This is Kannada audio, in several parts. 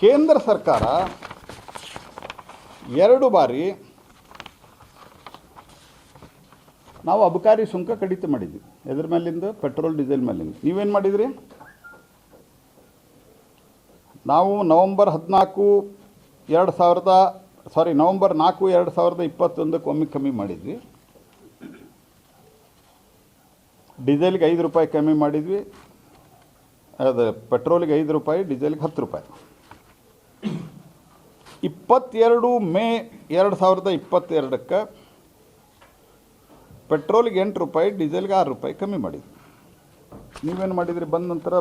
ಕೇಂದ್ರ ಸರ್ಕಾರ 2 ಬಾರಿ ನಾವು ಅಬಕಾರಿ ಸುಂಕ ಕಡಿತ ಮಾಡಿದ್ವಿ. ಎದ್ರ ಮೇಲಿಂದ? ಪೆಟ್ರೋಲ್ ಡೀಸೆಲ್ ಮೇಲಿಂದ. ನೀವೇನು ಮಾಡಿದ್ರಿ? ನಾವು ನವೆಂಬರ್ 4, 2021 ಒಮ್ಮೆ ಕಮ್ಮಿ ಮಾಡಿದ್ವಿ. ಡೀಸೆಲ್ಗೆ 5 ರೂಪಾಯಿ ಕಮ್ಮಿ ಮಾಡಿದ್ವಿ. ಅದು ಪೆಟ್ರೋಲಿಗೆ 5 ರೂಪಾಯಿ, ಡೀಸೆಲ್ಗೆ 10 ರೂಪಾಯಿ. 22 ಮೇ 2022ಕ್ಕೆ ಪೆಟ್ರೋಲಿಗೆ 8 ರೂಪಾಯಿ, ಡೀಸೆಲ್ಗೆ 6 ರೂಪಾಯಿ ಕಮ್ಮಿ ಮಾಡಿದ್ವಿ. ನೀವೇನು ಮಾಡಿದ್ರಿ? ಬಂದ ನಂತರ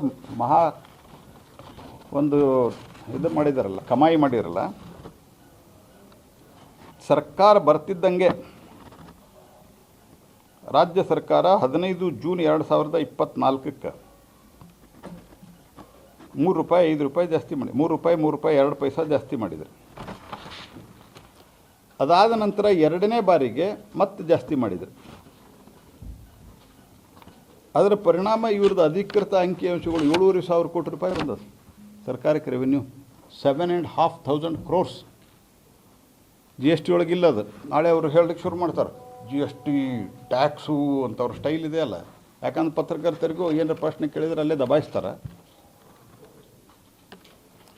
ಒಂದು ಇದು ಮಾಡಿದಾರಲ್ಲ, ಕಮಾಯಿ ಮಾಡಿರಲ್ಲ. ಸರ್ಕಾರ ಬರ್ತಿದ್ದಂಗೆ ರಾಜ್ಯ ಸರ್ಕಾರ 15 ಜೂನ್ 2024ಕ್ಕೆ 3 ರೂಪಾಯಿ 5 ರೂಪಾಯಿ ಜಾಸ್ತಿ ಮಾಡಿ, 3 ರೂಪಾಯಿ 2 ಪೈಸಾ ಜಾಸ್ತಿ ಮಾಡಿದರು. ಅದಾದ ನಂತರ 2ನೇ ಬಾರಿಗೆ ಮತ್ತೆ ಜಾಸ್ತಿ ಮಾಡಿದರು. ಅದರ ಪರಿಣಾಮ ಇವ್ರದ್ದು ಅಧಿಕೃತ ಅಂಕಿಅಂಶಗಳು 7,500 ಕೋಟಿ ರೂಪಾಯಿ ಬಂದದ್ದು ಸರ್ಕಾರಕ್ಕೆ ರೆವೆನ್ಯೂ. 7,500 crores. GST ಒಳಗಿಲ್ಲ ಅದು. ನಾಳೆ ಅವರು ಹೇಳಲಿಕ್ಕೆ ಶುರು ಮಾಡ್ತಾರೆ, GST ಟ್ಯಾಕ್ಸು ಅಂತ ಅವ್ರ ಸ್ಟೈಲ್ ಇದೆ ಅಲ್ಲ. ಯಾಕಂದ್ರೆ ಪತ್ರಕರ್ತರಿಗೂ ಏನಾರ ಪ್ರಶ್ನೆ ಕೇಳಿದ್ರೆ ಅಲ್ಲೇ ದಬಾಯಿಸ್ತಾರೆ.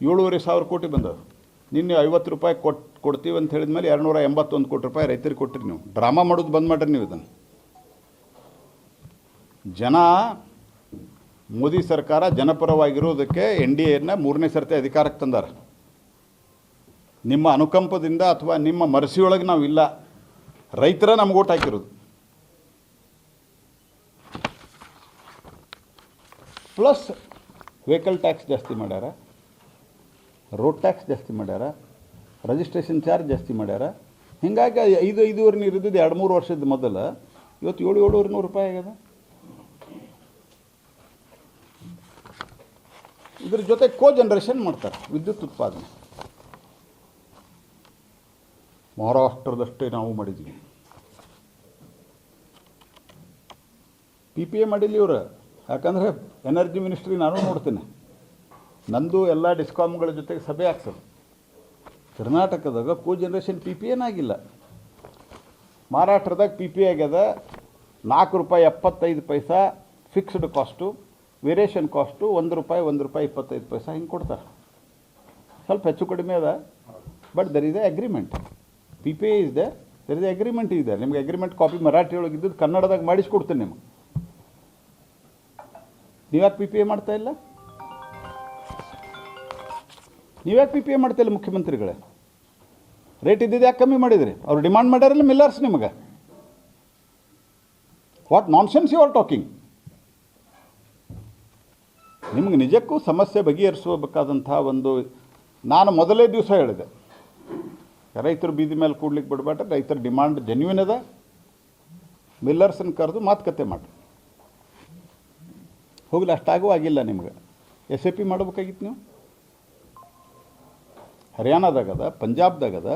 7,500 ಕೋಟಿ ಬಂದದ್ದು. ನಿನ್ನೆ 50 ರೂಪಾಯಿ ಕೊಡ್ತೀವಿ ಅಂತ ಹೇಳಿದ ಮೇಲೆ 281 ಕೋಟಿ ರೂಪಾಯಿ ರೈತರಿಗೆ ಕೊಟ್ಟಿರಿ. ನೀವು ಡ್ರಾಮಾ ಮಾಡೋದು ಬಂದ್ ಮಾಡಿರಿ. ನೀವು ಇದನ್ನು ಜನ, ಮೋದಿ ಸರ್ಕಾರ ಜನಪರವಾಗಿರೋದಕ್ಕೆ NDAನ 3ನೇ ಸರ್ತಿ ಅಧಿಕಾರಕ್ಕೆ ತಂದಾರ. ನಿಮ್ಮ ಅನುಕಂಪದಿಂದ ಅಥವಾ ನಿಮ್ಮ ಮರಸಿಯೊಳಗೆ ನಾವು ಇಲ್ಲ, ರೈತರ ನಮ್ಗೆ ಓಟ್ ಹಾಕಿರೋದು. ಪ್ಲಸ್ ವೆಹಿಕಲ್ ಟ್ಯಾಕ್ಸ್ ಜಾಸ್ತಿ ಮಾಡ್ಯಾರ, ರೋಡ್ ಟ್ಯಾಕ್ಸ್ ಜಾಸ್ತಿ ಮಾಡ್ಯಾರ, ರಿಜಿಸ್ಟ್ರೇಷನ್ ಚಾರ್ಜ್ ಜಾಸ್ತಿ ಮಾಡ್ಯಾರ. ಹೀಗಾಗಿ 5,500 ಇರೋದು 2-3 ವರ್ಷದ ಮೊದಲು ಇವತ್ತು 700-700 ರೂಪಾಯಿ ಆಗ್ಯದ. ಇದ್ರ ಜೊತೆ ಜನರೇಷನ್ ಮಾಡ್ತಾರೆ ವಿದ್ಯುತ್ ಉತ್ಪಾದನೆ. ಮಹಾರಾಷ್ಟ್ರದಷ್ಟೇ ನಾವು ಮಾಡಿದ್ವಿ. PPA ಮಾಡಿಲ್ಲ ಇವರು. ಯಾಕಂದರೆ ಎನರ್ಜಿ ಮಿನಿಸ್ಟ್ರಿ ನಾನು ನೋಡ್ತೀನಿ, ನಂದು ಎಲ್ಲ ಡಿಸ್ಕಾಮ್ಗಳ ಜೊತೆಗೆ ಸಭೆ ಆಗ್ತದೆ. ಕರ್ನಾಟಕದಾಗ ಜನರೇಷನ್ PPA ಆಗಿಲ್ಲ. ಮಹಾರಾಷ್ಟ್ರದಾಗ PPA ಆಗ್ಯದ. 4 ರೂಪಾಯಿ 75 ಪೈಸಾ ಫಿಕ್ಸ್ಡ್ ಕಾಸ್ಟು, ವೇರಿಯೇಷನ್ ಕಾಸ್ಟು 1 ರೂಪಾಯಿ 25 ಪೈಸಾ ಹಿಂಗೆ ಕೊಡ್ತಾರೆ. ಸ್ವಲ್ಪ ಹೆಚ್ಚು ಕಡಿಮೆ ಅದ. But there is a agreement. PPA is there, there is a agreement ಇದೆ. ನಿಮ್ಗೆ ಅಗ್ರಿಮೆಂಟ್ ಕಾಪಿ ಮರಾಠಿ ಒಳಗೆ ಇದ್ದದ್ದು ಕನ್ನಡದಾಗ ಮಾಡಿಸ್ಕೊಡ್ತೀನಿ ನಿಮ್ಗೆ. ನೀವ್ಯಾಕೆ PPA ಮಾಡ್ತಾ ಇಲ್ಲ? ನೀವ್ಯಾಕೆ PPA ಮಾಡ್ತಾ ಇಲ್ಲ ಮುಖ್ಯಮಂತ್ರಿಗಳೇ? ರೇಟ್ ಇದ್ದಿದ್ದು ಯಾಕೆ ಕಮ್ಮಿ ಮಾಡಿದ್ರಿ? ಅವ್ರು ಡಿಮಾಂಡ್ ಮಾಡ್ಯಾರಲ್ಲ ಮಿಲ್ಲರ್ಸ್ ನಿಮಗೆ. What nonsense you are talking? ನಿಮ್ಗೆ ನಿಜಕ್ಕೂ ಸಮಸ್ಯೆ ಬಗೆಹರಿಸಬೇಕಾದಂಥ ಒಂದು, ನಾನು ಮೊದಲೇ ದಿವಸ ಹೇಳಿದೆ, ರೈತರು ಬೀದಿ ಮೇಲೆ ಕೂಡ್ಲಿಕ್ಕೆ ಬಿಡಬೇಡ್ರಿ. ರೈತರ ಡಿಮಾಂಡ್ ಜೆನ್ಯೂನ್ ಅದ. ಮಿಲ್ಲರ್ಸನ್ನು ಕರೆದು ಮಾತುಕತೆ ಮಾಡಿ ಹೋಗಲಿ. ಅಷ್ಟಾಗೂ ಆಗಿಲ್ಲ ನಿಮ್ಗೆ. SAP ಮಾಡಬೇಕಾಗಿತ್ತು ನೀವು. ಹರಿಯಾಣದಾಗದ, ಪಂಜಾಬ್ದಾಗದ.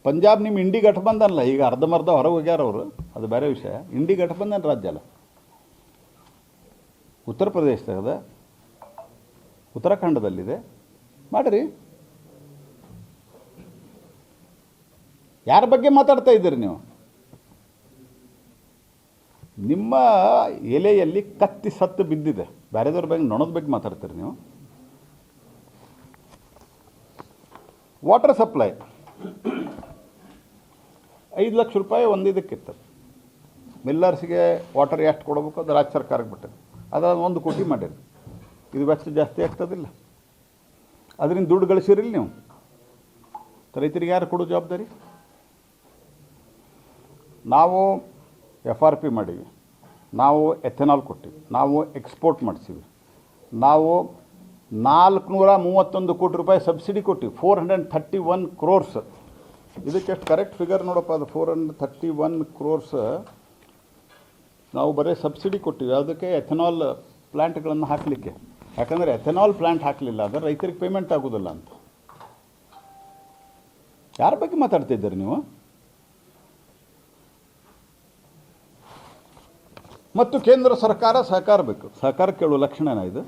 ಪಂಜಾಬ್ ನಿಮ್ಮ ಇಂಡಿ ಗಠಬಂಧನ್, ಈಗ ಅರ್ಧಮರ್ಧ ಹೊರಗೆ ಹೋಗ್ಯಾರ ಅವರು, ಅದು ಬೇರೆ ವಿಷಯ. ಇಂಡಿ ಗಠಬಂಧನ್ ರಾಜ್ಯ ಅಲ್ಲ. ಉತ್ತರ ಪ್ರದೇಶದಾಗದ, ಉತ್ತರಾಖಂಡದಲ್ಲಿದೆ. ಮಾಡಿರಿ. ಯಾರ ಬಗ್ಗೆ ಮಾತಾಡ್ತಾ ಇದ್ದೀರಿ ನೀವು? ನಿಮ್ಮ ಎಲೆಯಲ್ಲಿ ಕತ್ತಿ ಸತ್ತು ಬಿದ್ದಿದೆ. ಬೇರೆದವ್ರ ಬಗ್ಗೆ, ನೊಣದ ಬಗ್ಗೆ ಮಾತಾಡ್ತೀರಿ ನೀವು. ವಾಟರ್ ಸಪ್ಲೈ 5 ಲಕ್ಷ ರೂಪಾಯಿ ಒಂದು ಇದಕ್ಕಿತ್ತು. ಮಿಲ್ಲರ್ಸ್ಗೆ ವಾಟರ್ ಎಷ್ಟು ಕೊಡಬೇಕು ಅದು ರಾಜ್ಯ ಸರ್ಕಾರಕ್ಕೆ ಬಿಟ್ಟಿದೆ. ಅದಾದ 1 ಕೋಟಿ ಮಾಡಿರಿ. ಇದು ವೆಚ್ಚ ಜಾಸ್ತಿ ಆಗ್ತದಿಲ್ಲ? ಅದರಿಂದ ದುಡ್ಡು ಗಳಿಸಿರಿಲ್ಲ ನೀವು. ರೈತರಿಗೆ ಯಾರು ಕೊಡೋ ಜವಾಬ್ದಾರಿ? ನಾವು FRP ಮಾಡೀವಿ, ನಾವು ಎಥೆನಾಲ್ ಕೊಟ್ಟಿವಿ, ನಾವು ಎಕ್ಸ್ಪೋರ್ಟ್ ಮಾಡಿಸಿವಿ, ನಾವು 431 ಕೋಟಿ ರೂಪಾಯಿ ಸಬ್ಸಿಡಿ ಕೊಟ್ಟಿವಿ. 431 crores. ಇದಕ್ಕೆ ಎಷ್ಟು ಕರೆಕ್ಟ್ ಫಿಗರ್ ನೋಡಪ್ಪ, ಅದು 431 crores ನಾವು ಬರೀ ಸಬ್ಸಿಡಿ ಕೊಟ್ಟಿವಿ. ಅದಕ್ಕೆ ಎಥೆನಾಲ್ ಪ್ಲ್ಯಾಂಟ್ಗಳನ್ನು ಹಾಕಲಿಕ್ಕೆ. ಯಾಕಂದರೆ ಎಥೆನಾಲ್ ಪ್ಲ್ಯಾಂಟ್ ಹಾಕಲಿಲ್ಲ ಅಂದರೆ ರೈತರಿಗೆ ಪೇಮೆಂಟ್ ಆಗೋದಿಲ್ಲ ಅಂತ. ಯಾರ ಬಗ್ಗೆ ಮಾತಾಡ್ತಿದ್ದೀರಿ ನೀವು? ಮತ್ತು ಕೇಂದ್ರ ಸರ್ಕಾರ ಸಹಕಾರ ಬೇಕು. ಸಹಕಾರ ಕೇಳುವ ಲಕ್ಷಣನ ಇದು?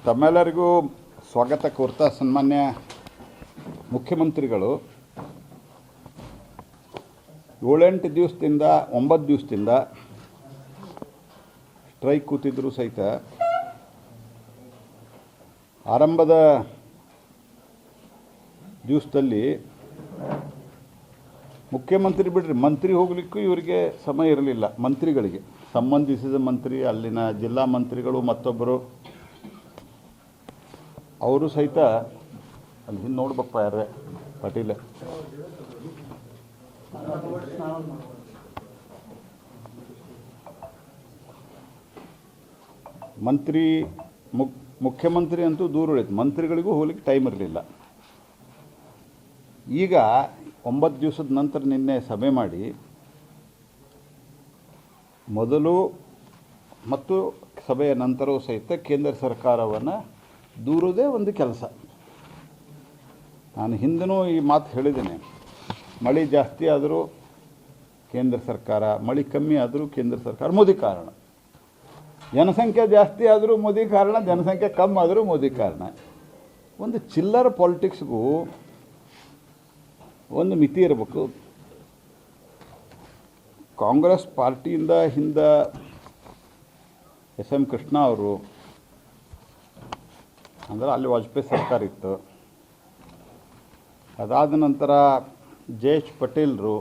ತಮ್ಮೆಲ್ಲರಿಗೂ ಸ್ವಾಗತ ಕೋರ್ತಾ ಸನ್ಮಾನ್ಯ ಮುಖ್ಯಮಂತ್ರಿಗಳು 7-8 ದಿವಸದಿಂದ 9 ದಿವಸದಿಂದ ಸ್ಟ್ರೈಕ್ ಕೂತಿದ್ರು ಸಹಿತ ಆರಂಭದ ದಿವಸದಲ್ಲಿ ಮುಖ್ಯಮಂತ್ರಿ ಬಿಡ್ರಿ ಮಂತ್ರಿ ಹೋಗಲಿಕ್ಕೂ ಇವರಿಗೆ ಸಮಯ ಇರಲಿಲ್ಲ. ಮಂತ್ರಿಗಳಿಗೆ ಸಂಬಂಧಿಸಿದ ಮಂತ್ರಿ, ಅಲ್ಲಿನ ಜಿಲ್ಲಾ ಮಂತ್ರಿಗಳು ಮತ್ತೊಬ್ಬರು ಅವರು ಸಹಿತ ಅಲ್ಲಿ ಹಿಂದೆ ನೋಡ್ಬೇಕಪ್ಪ ಯಾರೇ ಪಾಟೀಲ್ ಮಂತ್ರಿ ಮುಖ್ಯಮಂತ್ರಿ ಅಂತೂ ದೂರ ಉಳಿತು, ಮಂತ್ರಿಗಳಿಗೂ ಹೋಗ್ಲಿಕ್ಕೆ ಟೈಮ್ ಇರಲಿಲ್ಲ. ಈಗ 9 ದಿವಸದ ನಂತರ ನಿನ್ನೆ ಸಭೆ ಮಾಡಿ ಮೊದಲು ಮತ್ತು ಸಭೆಯ ನಂತರವೂ ಸಹಿತ ಕೇಂದ್ರ ಸರ್ಕಾರವನ್ನು ದೂರುವುದೇ ಒಂದು ಕೆಲಸ. ನಾನು ಹಿಂದೂ ಈ ಮಾತು ಹೇಳಿದ್ದೇನೆ, ಮಳೆ ಜಾಸ್ತಿ ಆದರೂ ಕೇಂದ್ರ ಸರ್ಕಾರ, ಮಳೆ ಕಮ್ಮಿ ಆದರೂ ಕೇಂದ್ರ ಸರ್ಕಾರ ಮೋದಿ ಕಾರಣ, ಜನಸಂಖ್ಯೆ ಜಾಸ್ತಿ ಆದರೂ ಮೋದಿ ಕಾರಣ, ಜನಸಂಖ್ಯೆ ಕಮ್ಮಿ ಆದರೂ ಮೋದಿ ಕಾರಣ. ಒಂದು ಚಿಲ್ಲರ್ ಪಾಲಿಟಿಕ್ಸ್ಗೂ ಒಂದು ಮಿತಿ ಇರಬೇಕು. ಕಾಂಗ್ರೆಸ್ ಪಾರ್ಟಿಯಿಂದ ಹಿಂದೆ SM ಕೃಷ್ಣ ಅವರು, ಅಂದರೆ ಅಲ್ಲಿ ವಾಜಪೇಯಿ ಸರ್ಕಾರ ಇತ್ತು, ಅದಾದ ನಂತರ JH ಪಟೇಲ್ರು,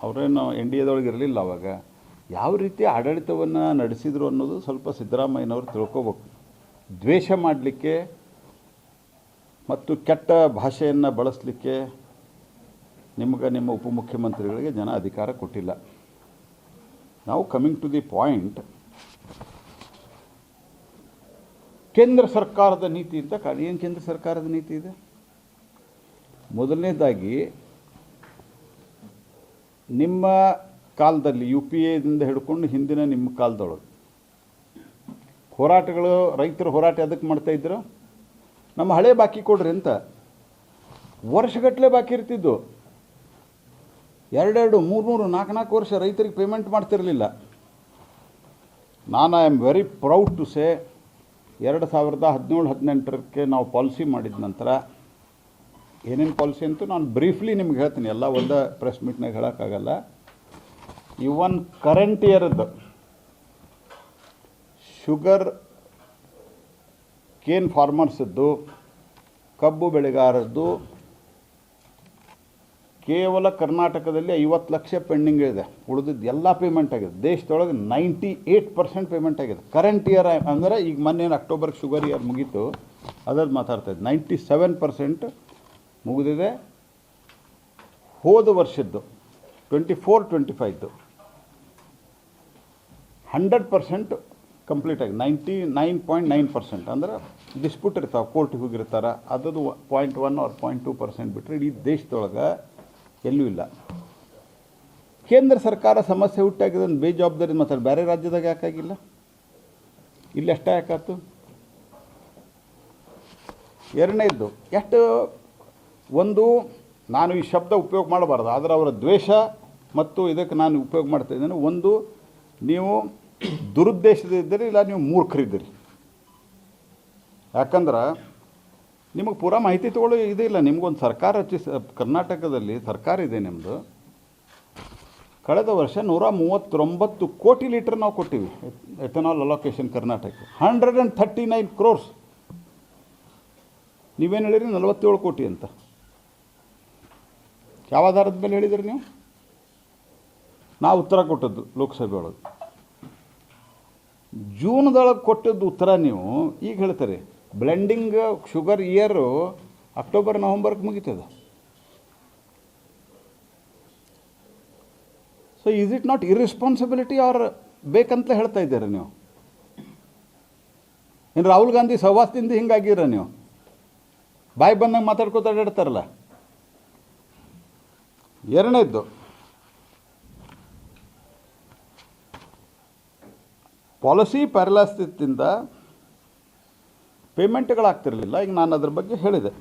ಅವರೇನು NDAದೊಳಗೆ ಇರಲಿಲ್ಲ ಅವಾಗ, ಯಾವ ರೀತಿ ಆಡಳಿತವನ್ನು ನಡೆಸಿದರು ಅನ್ನೋದು ಸ್ವಲ್ಪ ಸಿದ್ದರಾಮಯ್ಯನವರು ತಿಳ್ಕೊಬೇಕು. ದ್ವೇಷ ಮಾಡಲಿಕ್ಕೆ ಮತ್ತು ಕೆಟ್ಟ ಭಾಷೆಯನ್ನು ಬಳಸಲಿಕ್ಕೆ ನಿಮ್ಮ ಉಪಮುಖ್ಯಮಂತ್ರಿಗಳಿಗೆ ಜನ ಅಧಿಕಾರ ಕೊಟ್ಟಿಲ್ಲ. ನಾವು ಕಮಿಂಗ್ ಟು ದಿ ಪಾಯಿಂಟ್, ಕೇಂದ್ರ ಸರ್ಕಾರದ ನೀತಿ ಅಂತ ಏನು ಕೇಂದ್ರ ಸರ್ಕಾರದ ನೀತಿ ಇದೆ? ಮೊದಲನೇದಾಗಿ ನಿಮ್ಮ ಕಾಲದಲ್ಲಿ UPAದಿಂದ ಹಿಡ್ಕೊಂಡು ಹಿಂದಿನ ನಿಮ್ಮ ಕಾಲದೊಳಗೆ ಹೋರಾಟಗಳು, ರೈತರ ಹೋರಾಟ ಅದಕ್ಕೆ ಮಾಡ್ತಾಯಿದ್ರು, ನಮ್ಮ ಹಳೆ ಬಾಕಿ ಕೊಡ್ರಿ ಅಂತ. ವರ್ಷಗಟ್ಟಲೆ ಬಾಕಿ ಇರ್ತಿದ್ದು, 2-2, 3-3, 4-4 ವರ್ಷ ರೈತರಿಗೆ ಪೇಮೆಂಟ್ ಮಾಡ್ತಿರಲಿಲ್ಲ. ನಾನು I am very proud to say 2017-18 ನಾವು ಪಾಲಿಸಿ ಮಾಡಿದ ನಂತರ ಏನೇನು ಪಾಲಿಸಿ ಅಂತೂ ನಾನು ಬ್ರೀಫ್ಲಿ ನಿಮ್ಗೆ ಹೇಳ್ತೀನಿ, ಎಲ್ಲ ಒಂದೇ ಪ್ರೆಸ್ ಮೀಟ್ನಾಗ ಹೇಳೋಕ್ಕಾಗಲ್ಲ. ಇವನ್ ಕರೆಂಟ್ ಇಯರ್ದು ಶುಗರ್ ಕೇನ್ ಫಾರ್ಮರ್ಸದ್ದು, ಕಬ್ಬು ಬೆಳೆಗಾರದ್ದು ಕೇವಲ ಕರ್ನಾಟಕದಲ್ಲಿ 50 ಲಕ್ಷ ಪೆಂಡಿಂಗ್ ಇದೆ. ಉಳಿದಿದ್ದು ಎಲ್ಲ ಪೇಮೆಂಟ್ ಆಗಿದೆ. ದೇಶದೊಳಗೆ 98% ಪೇಮೆಂಟ್ ಆಗಿದೆ. ಕರೆಂಟ್ ಇಯರ್ ಅಂದರೆ ಈಗ ಮೊನ್ನೆ ಅಕ್ಟೋಬರ್ಗೆ ಶುಗರ್ ಇಯರ್ ಮುಗೀತು, ಅದ್ರದ್ದು ಮಾತಾಡ್ತಾಯಿದ್ದು 97% ಮುಗಿದಿದೆ. ಹೋದ ವರ್ಷದ್ದು 24-25 100% ಕಂಪ್ಲೀಟ್ ಆಗಿ 99.9%. ಅಂದ್ರೆ ಡಿಸ್ಪ್ಯೂಟ್ ಇರ್ತಾವೆ, ಕೋರ್ಟಿಗೆ ಹೋಗಿರ್ತಾರೆ, ಅದದು 0.1 or 0.2% ಬಿಟ್ಟರೆ ಇಡೀ ದೇಶದೊಳಗೆ ಎಲ್ಲೂ ಇಲ್ಲ. ಕೇಂದ್ರ ಸರ್ಕಾರ ಸಮಸ್ಯೆ ಹುಟ್ಟಾಗಿದೆ ಅಂತ ಬೇಜವಾಬ್ದಾರಿ ಮಾತಾಡಿ ಬೇರೆ ರಾಜ್ಯದಾಗ ಯಾಕಾಗಿಲ್ಲ? ಇಲ್ಲಿ ಅಷ್ಟೇ ಯಾಕಾಯ್ತು? ಎರಡನೇದ್ದು, ಎಷ್ಟು ಒಂದು ನಾನು ಈ ಶಬ್ದ ಉಪಯೋಗ ಮಾಡಬಾರ್ದು, ಆದರೆ ಅವರ ದ್ವೇಷ ಮತ್ತು ಇದಕ್ಕೆ ನಾನು ಉಪಯೋಗ ಮಾಡ್ತಾಯಿದ್ದೇನೆ. ಒಂದು, ನೀವು ದುರುದ್ದೇಶದಿದ್ದೀರಿ, ಇಲ್ಲ ನೀವು ಮೂರ್ಖರಿದ್ದೀರಿ. ಯಾಕಂದ್ರೆ ನಿಮಗೆ ಪೂರಾ ಮಾಹಿತಿ ತೊಗೊಳ್ಳೋ ಇದಿಲ್ಲ. ನಿಮಗೊಂದು ಸರ್ಕಾರ ಕರ್ನಾಟಕದಲ್ಲಿ ಸರ್ಕಾರ ಇದೆ ನಿಮ್ಮದು. ಕಳೆದ ವರ್ಷ 139 ಕೋಟಿ ಲೀಟರ್ ನಾವು ಕೊಟ್ಟಿವಿ ಎಥನಾಲ್ ಅಲೋಕೇಶನ್ ಕರ್ನಾಟಕಕ್ಕೆ, 139 crores. ನೀವೇನು ಹೇಳಿರಿ 47 ಕೋಟಿ ಅಂತ? ಯಾವ ಆಧಾರದ ಮೇಲೆ ಹೇಳಿದ್ರಿ ನೀವು? ನಾವು ಉತ್ತರ ಕೊಟ್ಟದ್ದು ಲೋಕಸಭೆ ಒಳಗೆ ಜೂನ್ದೊಳಗೆ ಕೊಟ್ಟದ್ದು ಉತ್ತರ ನೀವು ಈಗ ಹೇಳ್ತಾರೆ. ಬ್ಲೆಂಡಿಂಗ್ ಶುಗರ್ ಇಯರು ಅಕ್ಟೋಬರ್-ನವಂಬರ್ಗೆ ಮುಗೀತದೆ. So is it not irresponsibility or ಬೇಕಂತ ಹೇಳ್ತಾ ಇದ್ದೀರ ನೀವು? ಏನು ರಾಹುಲ್ ಗಾಂಧಿ ಸಹವಾಸದಿಂದ ಹಿಂಗಾಗಿರ ನೀವು? ಬಾಯಿ ಬಂದಂಗೆ ಮಾತಾಡ್ಕೋತ ಅಡ್ಡಾಡ್ತಾರಲ್ಲ. ಎರಡನೇದ್ದು, ಪಾಲಿಸಿ ಪ್ಯಾರಲೈಸಿಸ್ದಿಂದ ಪೇಮೆಂಟ್ಗಳಾಗ್ತಿರಲಿಲ್ಲ. ಈಗ ನಾನು ಅದ್ರ ಬಗ್ಗೆ ಹೇಳಿದೆ.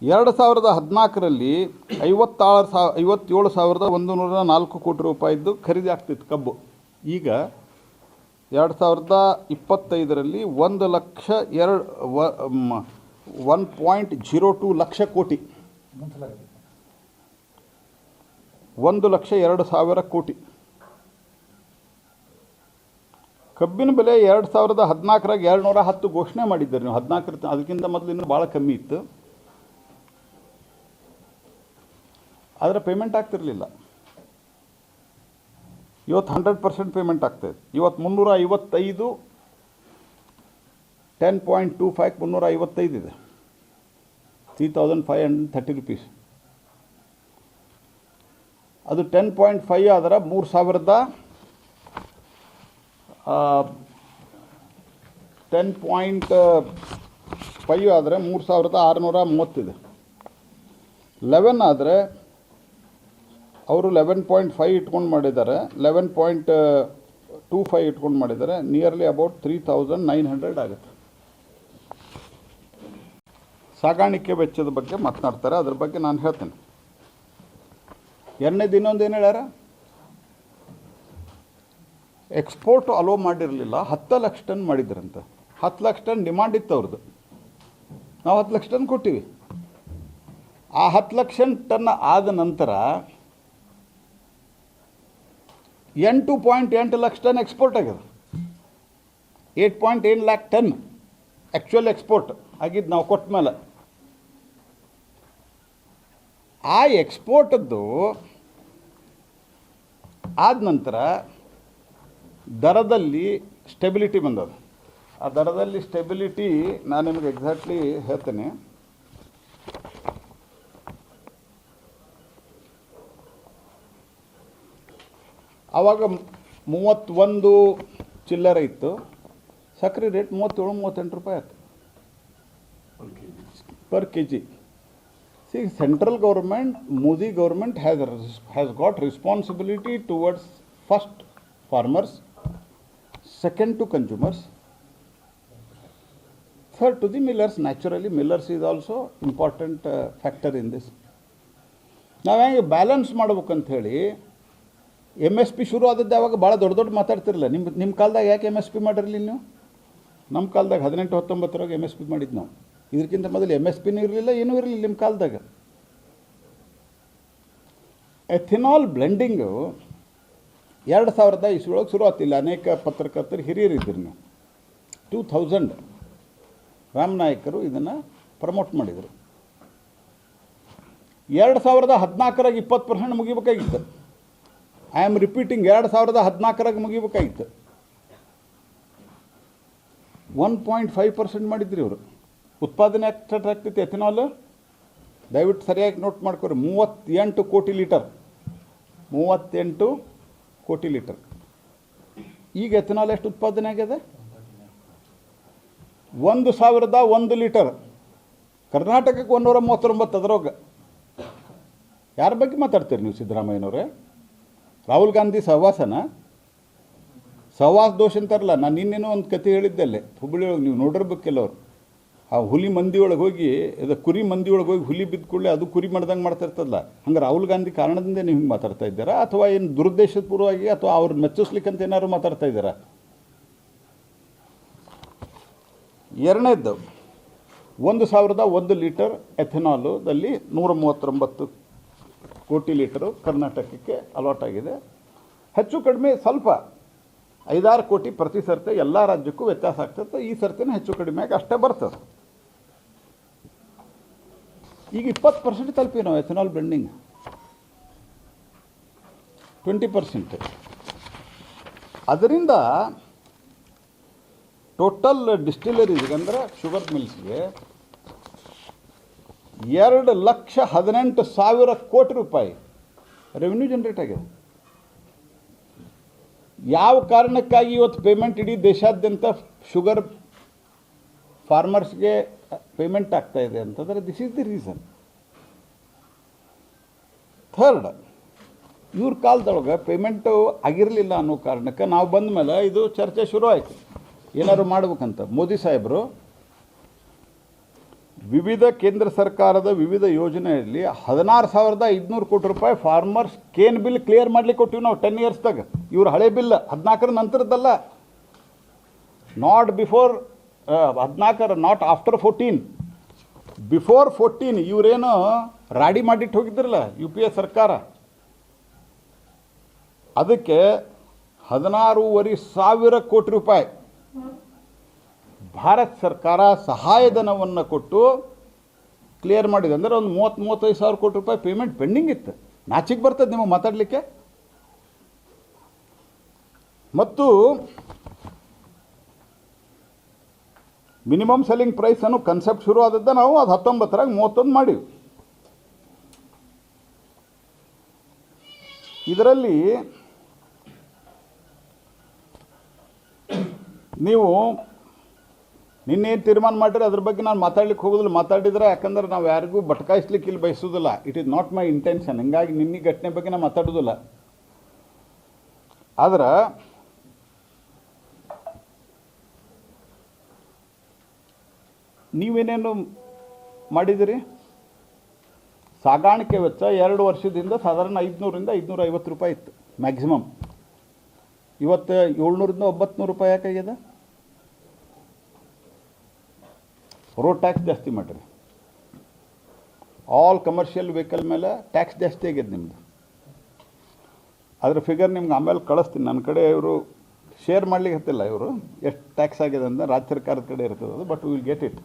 2014ರಲ್ಲಿ 57,104 ಕೋಟಿ ರೂಪಾಯಿದ್ದು ಖರೀದಿ ಆಗ್ತಿತ್ತು ಕಬ್ಬು. ಈಗ 2025ರಲ್ಲಿ 1,02 ಲಕ್ಷ ಕೋಟಿ, 1,02,000 ಕೋಟಿ. ಕಬ್ಬಿನ ಬೆಲೆ 2014ರಾಗ 210 ಘೋಷಣೆ ಮಾಡಿದ್ದಾರೆ ನೀವು. 14 ಅದಕ್ಕಿಂತ ಮೊದಲು ಇನ್ನೂ ಭಾಳ ಕಮ್ಮಿ ಇತ್ತು. ಆದರೆ ಪೇಮೆಂಟ್ ಆಗ್ತಿರಲಿಲ್ಲ. ಇವತ್ತು 100% ಪೇಮೆಂಟ್ ಆಗ್ತಾಯಿದೆ. ಇವತ್ತು 355, 10.25 355 ಇದೆ, 3,530 rupees. ಅದು 10.5 ಆದರೆ 10.5 ಆದರೆ 3,630 ಇದೆ. 11 ಆದರೆ ಅವರು 11.5 ಇಟ್ಕೊಂಡು ಮಾಡಿದ್ದಾರೆ, 11.25 ಇಟ್ಕೊಂಡು ಮಾಡಿದ್ದಾರೆ. ನಿಯರ್ಲಿ ಅಬೌಟ್ 3,900 ಆಗುತ್ತೆ. ಸಾಗಾಣಿಕೆ ವೆಚ್ಚದ ಬಗ್ಗೆ ಮಾತನಾಡ್ತಾರೆ, ಅದ್ರ ಬಗ್ಗೆ ನಾನು ಹೇಳ್ತೇನೆ. ಎರಡನೇದು ಇನ್ನೊಂದು ಏನು ಹೇಳ್ಯಾರ, ಎಕ್ಸ್ಪೋರ್ಟ್ ಅಲೋ ಮಾಡಿರಲಿಲ್ಲ, 10 ಲಕ್ಷ ಟನ್ ಮಾಡಿದ್ರಂತ. 10 ಲಕ್ಷ ಟನ್ ಡಿಮಾಂಡ್ ಇತ್ತು ಅವ್ರದ್ದು. ನಾವು 10 ಲಕ್ಷ ಟನ್ ಕೊಟ್ಟಿವಿ. ಆ 10 ಲಕ್ಷ ಟನ್ ಆದ ನಂತರ 8.8 ಲಕ್ಷ ಟನ್ ಎಕ್ಸ್ಪೋರ್ಟ್ ಆಗಿದೆ. 8.8 ಲ್ಯಾಕ್ ಟನ್ ಆ್ಯಕ್ಚುಯಲ್ ಎಕ್ಸ್ಪೋರ್ಟ್ ಆಗಿದ್ದು ನಾವು ಕೊಟ್ಟ ಮೇಲೆ. ಆ ಎಕ್ಸ್ಪೋರ್ಟದ್ದು ಆದ ನಂತರ ದರದಲ್ಲಿ ಸ್ಟೆಬಿಲಿಟಿ ಬಂದದ. ಆ ದರದಲ್ಲಿ ಸ್ಟೆಬಿಲಿಟಿ ನಾನು ನಿಮಗೆ ಎಕ್ಸಾಕ್ಟ್ಲಿ ಹೇಳ್ತೇನೆ. ಆವಾಗ 31 ಚಿಲ್ಲರೆ ಇತ್ತು, ಸಕ್ಕರೆ ರೇಟ್ 37-38 ರೂಪಾಯಿ ಆಯ್ತು per K G. C, central government, Modi government has got responsibility towards first farmers, second to consumers, third to the millers. Naturally, millers is also important factor in this. ನಾವು ಹೆಂಗೆ ಬ್ಯಾಲೆನ್ಸ್ ಮಾಡ್ಬೇಕಂತ ಹೇಳಿ MSP ಶುರು ಆದದ್ದು ಯಾವಾಗ ಭಾಳ ದೊಡ್ಡ ಮಾತಾಡ್ತಿರಲಿಲ್ಲ. ನಿಮ್ಮ ಕಾಲದಾಗ ಯಾಕೆ MSP ಮಾಡಿರಲಿಲ್ಲ ನೀವು? ನಮ್ಮ ಕಾಲದಾಗ 18-19 MSP ಮಾಡಿದ್ದು ನಾವು. ಇದಕ್ಕಿಂತ ಮೊದಲು MSPನೂ ಇರಲಿಲ್ಲ, ಏನೂ ಇರಲಿಲ್ಲ ನಿಮ್ಮ ಕಾಲದಾಗ. ಎಥೆನಾಲ್ ಬ್ಲೆಂಡಿಂಗು 2000 ಇಸ್ವಿಯೊಳಗೆ ಶುರು ಆಗ್ತಿಲ್ಲ. ಅನೇಕ ಪತ್ರಕರ್ತರು ಹಿರಿಯರಿದ್ದರು. ನೀವು 2000 ರಾಮನಾಯಕರು ಇದನ್ನು ಪ್ರಮೋಟ್ ಮಾಡಿದರು. 2014ರಾಗ 20% ಮುಗಿಬೇಕಾಗಿತ್ತು. ಐ ಆಮ್ ರಿಪೀಟಿಂಗ್, 2014ರಾಗ ಮುಗಿಬೇಕಾಗಿತ್ತು. 1.5% ಮಾಡಿದ್ರಿ ಇವರು. ಉತ್ಪಾದನೆ ಆಗ್ತೈತಿ ಎಥೆನಾಲ್, ದಯವಿಟ್ಟು ಸರಿಯಾಗಿ ನೋಟ್ ಮಾಡ್ಕೊರಿ. 38 ಕೋಟಿ ಲೀಟರ್, 38 ಕೋಟಿ ಲೀಟರ್. ಈಗ ಎಥೆನಾಲ್ ಎಷ್ಟು ಉತ್ಪಾದನೆ ಆಗಿದೆ? 1,001 ಲೀಟರ್. ಕರ್ನಾಟಕಕ್ಕೆ 139. ಅದರೊಳಗೆ ಯಾರ ಬಗ್ಗೆ ಮಾತಾಡ್ತೀರಿ ನೀವು ಸಿದ್ದರಾಮಯ್ಯನವರೇ? ರಾಹುಲ್ ಗಾಂಧಿ ಸಹವಾಸನ? ಸಹವಾಸ ದೋಷ ಅಂತಾರಲ್ಲ. ನಾನು ನಿನ್ನೇನೋ ಒಂದು ಕತೆ ಹೇಳಿದ್ದೆ ಅಲ್ಲೇ ಹುಬ್ಬಳ್ಳಿಯೊಳಗೆ, ನೀವು ನೋಡಿರ್ಬೇಕೆಲ್ಲವ್ರು. ಆ ಹುಲಿ ಮಂದಿಯೊಳಗೆ ಹೋಗಿ, ಅದು ಕುರಿ ಮಂದಿಯೊಳಗೆ ಹೋಗಿ ಹುಲಿ ಬಿದ್ದ ಕೂಡಲೇ ಅದು ಕುರಿ ಮಾಡ್ದಂಗೆ ಮಾಡ್ತಾ ಇರ್ತದಲ್ಲ, ಹಂಗೆ ರಾಹುಲ್ ಗಾಂಧಿ ಕಾರಣದಿಂದ ನೀವು ಹಿಂಗೆ ಮಾತಾಡ್ತಾ ಇದ್ದೀರಾ, ಅಥವಾ ಏನು ದುರುದ್ದೇಶಪೂರ್ವವಾಗಿ ಅಥವಾ ಅವ್ರನ್ನ ಮೆಚ್ಚಿಸ್ಲಿಕ್ಕಂತ ಏನಾದ್ರು ಮಾತಾಡ್ತಾ ಇದ್ದೀರಾ? ಎರಡನೇದ್ದು, 1,001 ಲೀಟರ್ ಎಥೆನಾಲುದಲ್ಲಿ 139 ಕೋಟಿ ಲೀಟರು ಕರ್ನಾಟಕಕ್ಕೆ ಅಲಾಟ್ ಆಗಿದೆ. ಹೆಚ್ಚು ಕಡಿಮೆ ಸ್ವಲ್ಪ 5-6 ಕೋಟಿ ಪ್ರತಿ ಸರ್ತಿ ಎಲ್ಲ ರಾಜ್ಯಕ್ಕೂ ವ್ಯತ್ಯಾಸ ಆಗ್ತದೆ. ಈ ಸರ್ತಿನ ಹೆಚ್ಚು ಕಡಿಮೆಯಾಗಿ ಅಷ್ಟೇ ಬರ್ತದೆ. ಈಗ 20% ತಲುಪಿ ನಾವು ಎಥೆನಾಲ್ ಬ್ಲೆಂಡಿಂಗ್, 20%. ಅದರಿಂದ ಟೋಟಲ್ ಡಿಸ್ಟಿಲರೀಸ್ಗೆ ಅಂದರೆ ಶುಗರ್ ಮಿಲ್ಸ್ಗೆ 2,18,000 ಕೋಟಿ ರೂಪಾಯಿ ರೆವಿನ್ಯೂ ಜನ್ರೇಟ್ ಆಗಿದೆ. ಯಾವ ಕಾರಣಕ್ಕಾಗಿ ಇವತ್ತು ಪೇಮೆಂಟ್ ಇಡೀ ದೇಶಾದ್ಯಂತ ಶುಗರ್ ಫಾರ್ಮರ್ಸ್ಗೆ ಪೇಮೆಂಟ್ ಆಗ್ತಾ ಇದೆ ಅಂತಂದರೆ this is the reason. Third, ಇವ್ರ ಕಾಲದೊಳಗೆ ಪೇಮೆಂಟು ಆಗಿರಲಿಲ್ಲ ಅನ್ನೋ ಕಾರಣಕ್ಕೆ ನಾವು ಬಂದ ಮೇಲೆ ಇದು ಚರ್ಚೆ ಶುರು ಆಯಿತು, ಏನಾದ್ರು ಮಾಡ್ಬೇಕಂತ. ಮೋದಿ ಸಾಹೇಬರು ವಿವಿಧ ಕೇಂದ್ರ ಸರ್ಕಾರದ ವಿವಿಧ ಯೋಜನೆಯಲ್ಲಿ 16,500 ಕೋಟಿ ರೂಪಾಯಿ ಫಾರ್ಮರ್ಸ್ ಕೇನ್ ಬಿಲ್ ಕ್ಲಿಯರ್ ಮಾಡ್ಲಿಕ್ಕೆ ಕೊಟ್ಟಿವಿ ನಾವು 10 ಇಯರ್ಸ್ದಾಗ. ಇವ್ರು ಹಳೆ ಬಿಲ್ 14 ನಂತರದ್ದಲ್ಲ, not before 14, not after 14, before 14 ಇವರೇನು ರಾಡಿ ಮಾಡಿಟ್ಟು ಹೋಗಿದ್ರಲ್ಲ UPA ಸರ್ಕಾರ, ಅದಕ್ಕೆ 16,500 ಕೋಟಿ ರೂಪಾಯಿ ಭಾರತ ಸರ್ಕಾರ ಸಹಾಯಧನವನ್ನು ಕೊಟ್ಟು ಕ್ಲಿಯರ್ ಮಾಡಿದೆ. ಅಂದರೆ ಒಂದು 30-35 ಸಾವಿರ ಕೋಟಿ ರೂಪಾಯಿ ಪೇಮೆಂಟ್ ಪೆಂಡಿಂಗ್ ಇತ್ತು. ನಾಚಿಗೆ ಬರ್ತದೆ ನಿಮಗೆ ಮಾತಾಡಲಿಕ್ಕೆ. ಮತ್ತು ಮಿನಿಮಮ್ ಸೆಲ್ಲಿಂಗ್ ಪ್ರೈಸ್ ಅನ್ನೋ ಕನ್ಸೆಪ್ಟ್ ಶುರು ಆದದ್ದು ನಾವು ಅದು 19ರಾಗ 31 ಮಾಡಿವಿ. ಇದರಲ್ಲಿ ನೀವು ನಿನ್ನೇನು ತೀರ್ಮಾನ ಮಾಡಿರಿ ಅದ್ರ ಬಗ್ಗೆ ನಾನು ಮಾತಾಡ್ಲಿಕ್ಕೆ ಹೋಗೋದಿಲ್ಲ. ಮಾತಾಡಿದ್ರೆ ಯಾಕಂದ್ರೆ ನಾವು ಯಾರಿಗೂ ಬಟ್ಕಾಯಿಸ್ಲಿಕ್ಕೆ ಇಲ್ಲಿ ಬಯಸೋದಿಲ್ಲ. It is not my intention. ಹಿಂಗಾಗಿ ನಿನ್ನೆ ಘಟನೆ ಬಗ್ಗೆ ನಾನು ಮಾತಾಡೋದಿಲ್ಲ. ಆದ್ರೆ ನೀವೇನೇನು ಮಾಡಿದಿರಿ? ಸಾಗಾಣಿಕೆ ವೆಚ್ಚ 2 ವರ್ಷದಿಂದ ಸಾಧಾರಣ 500ರಿಂದ 550 ರೂಪಾಯಿ ಇತ್ತು ಮ್ಯಾಕ್ಸಿಮಮ್. ಇವತ್ತು 700ರಿಂದ 900 ರೂಪಾಯಿ ಯಾಕಾಗ್ಯದ? ರೋಡ್ ಟ್ಯಾಕ್ಸ್ ಜಾಸ್ತಿ ಮಾಡಿರಿ. ಆಲ್ ಕಮರ್ಷಿಯಲ್ ವೆಹಿಕಲ್ ಮೇಲೆ ಟ್ಯಾಕ್ಸ್ ಜಾಸ್ತಿ ಆಗ್ಯದ ನಿಮ್ಮದು. ಅದ್ರ ಫಿಗರ್ ನಿಮ್ಗೆ ಆಮೇಲೆ ಕಳಿಸ್ತೀನಿ. ನನ್ನ ಕಡೆ ಇವರು ಶೇರ್ ಮಾಡ್ಲಿಕ್ಕೆ ಹತ್ತಿಲ್ಲ, ಇವರು ಎಷ್ಟು ಟ್ಯಾಕ್ಸ್ ಆಗಿದೆ ಅಂತ ರಾಜ್ಯ ಸರ್ಕಾರದ ಕಡೆ ಇರ್ತದೆ ಅದು, ಬಟ್ ವಿಲ್ ಗೆಟ್ ಇಟ್.